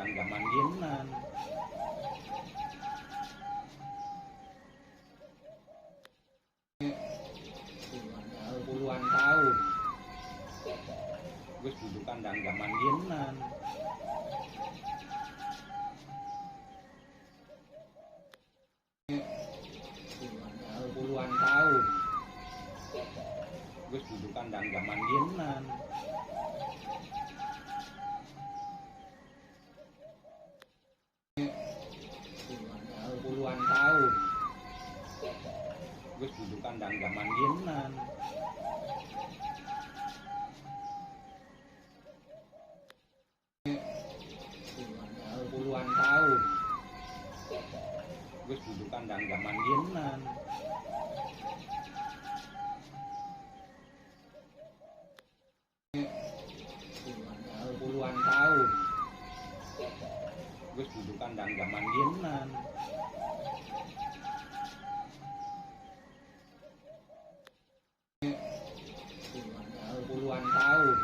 kandang zaman Yenan. Puluhan tahun wis dudu kandang zaman Yenan. Puluhan tahun wis dudu kandang zaman Yenan. Puluhan tahun wis dudu kandang zaman Yenan. Puluhan tahun wis dudu kandang zaman Yenan. Puluhan tahun wis dudu kandang zaman Yenan. Puluhan tahun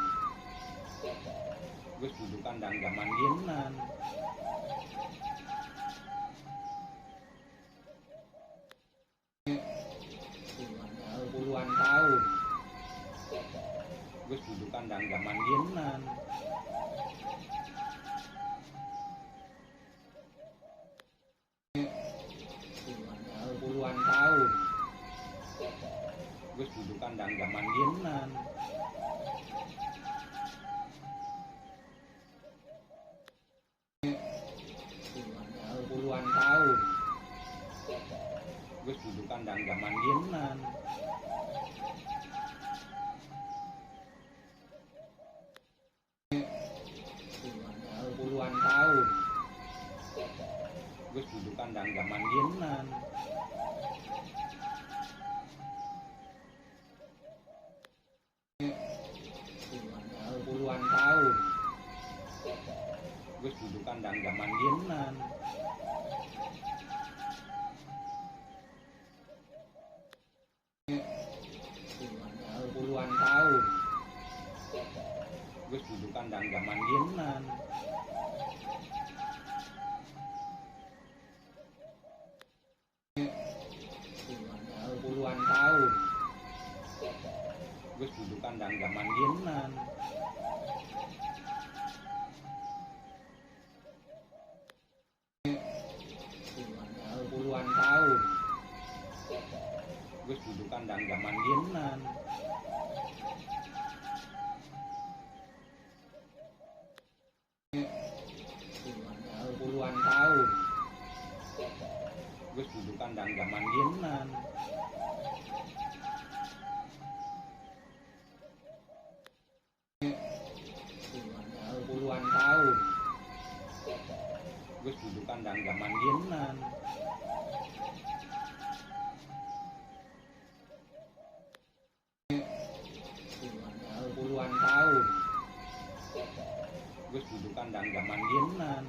wis dudu kandang zaman Yenan. Puluhan tahun wis dudu kandang zaman Yenan. Puluhan tahun wis dudu kandang zaman Yenan. Puluhan tahun wis dudu kandang zaman Yenan. Puluhan tahun wis dudu kandang zaman Yenan. Puluhan tahun wis dudu kandang zaman Yenan. Puluhan tahun wis dudu kandang zaman Yenan. Puluhan tahun wis dudu kandang zaman Yenan. Puluhan tahun wis dudu kandang zaman Yenan. Puluhan tahun wis dudu kandang zaman Yenan. Puluhan tahun wis dudu kandang zaman Yenan. Puluhan tahun wis dudu kandang zaman Yenan.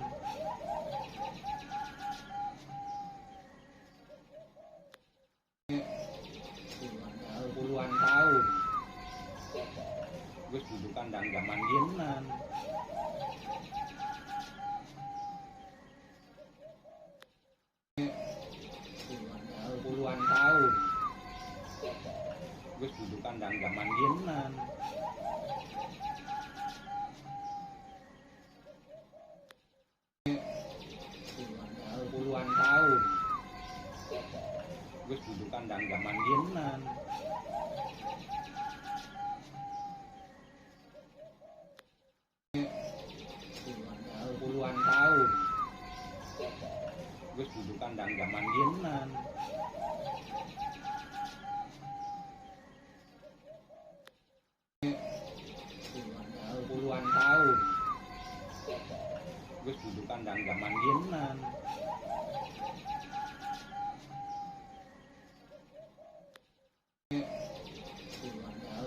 Puluhan tahun wis dudu kandang zaman Yenan. Puluhan tahun wis dudu kandang zaman Yenan. Puluhan tahun wis dudu kandang zaman Yenan. Puluhan tahun wis dudu kandang zaman Yenan. Puluhan tahun wis dudu kandang zaman Yenan.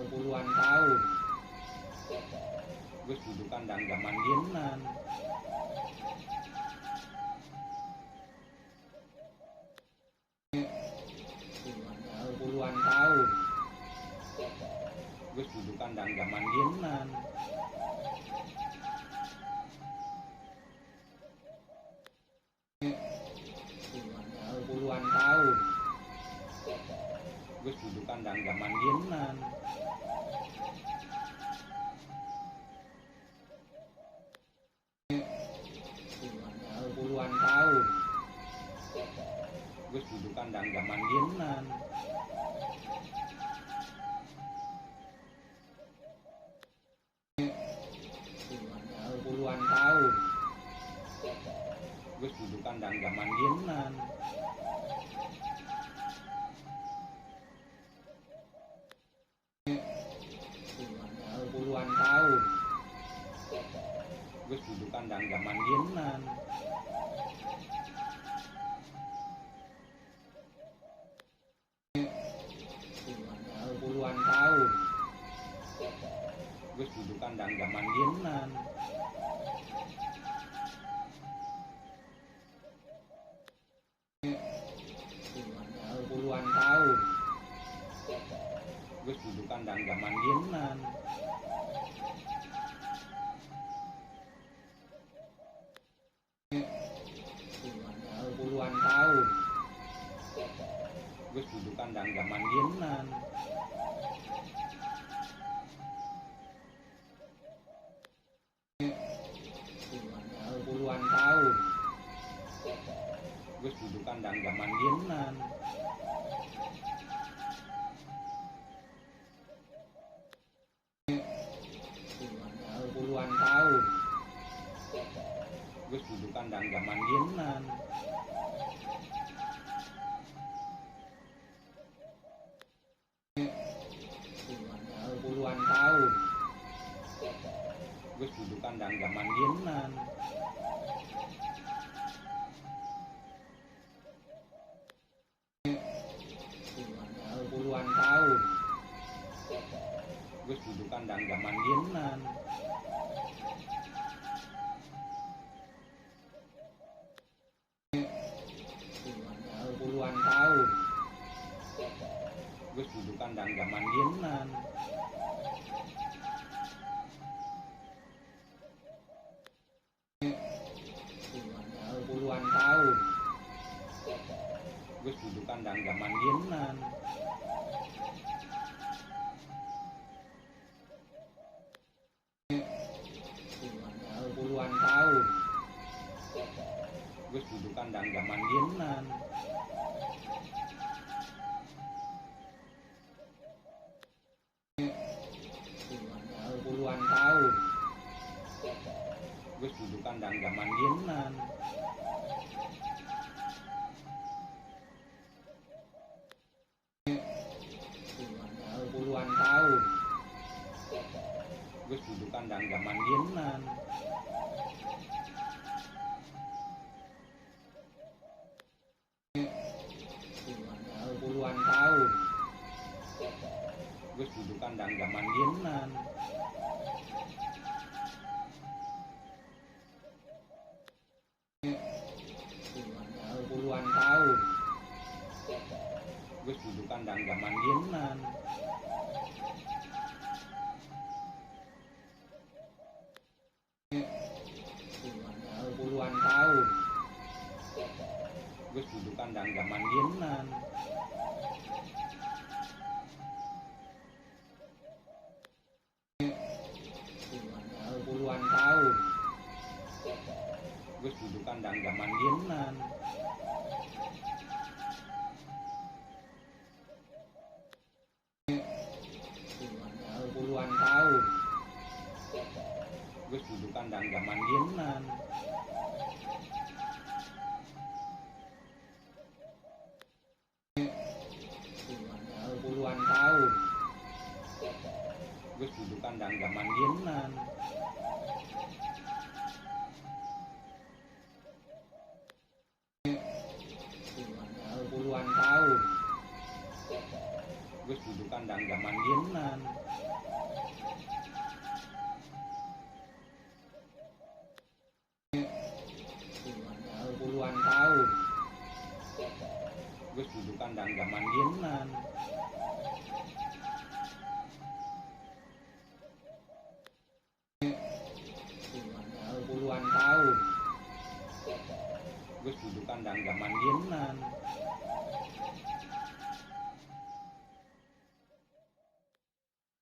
Puluhan tahun wis dudu kandang zaman Yenan. Puluhan tahun wis dudu kandang zaman Yenan. Wis duduk kandang zaman biyenan. Puluhan tahun. Wis duduk kandang zaman biyenan. Puluhan tahun. Wis duduk kandang zaman biyenan. Puluhan tahun. Wis duduk kandang zaman biyenan. Puluhan tahun. Wis duduk kandang zaman biyenan. Puluhan tahun. Wis duduk kandang zaman biyenan. Puluhan tahun. Wis duduk kandang zaman biyenan. Puluhan tahun. Wis duduk kandang zaman biyenan. Puluhan tahun. Wis duduk kandang zaman biyenan. Puluhan tahun. Wis duduk kandang zaman biyenan. Puluhan tahun. Wis duduk kandang zaman biyenan. Puluhan tahun. Wis duduk kandang zaman biyenan. Puluhan tahun. Wis duduk kandang zaman biyenan. Puluhan tahun. Wis duduk kandang zaman biyenan. Puluhan tahun. Wis duduk kandang zaman biyenan. Puluhan tahun. Wis duduk kandang zaman biyenan. Puluhan tahun. Wis duduk kandang zaman biyenan. Puluhan tahun. Wis duduk kandang zaman biyenan. Puluhan tahun. Wis duduk kandang zaman biyenan. Puluhan tahun. Wis duduk kandang zaman biyenan. Puluhan tahun. Wis duduk kandang zaman biyenan. Puluhan tahun. Wis duduk kandang zaman biyenan. Puluhan tahun. Wis duduk kandang zaman biyenan. Puluhan tahun. Wis duduk kandang zaman biyenan. Puluhan tahun. Wis duduk kandang zaman biyenan.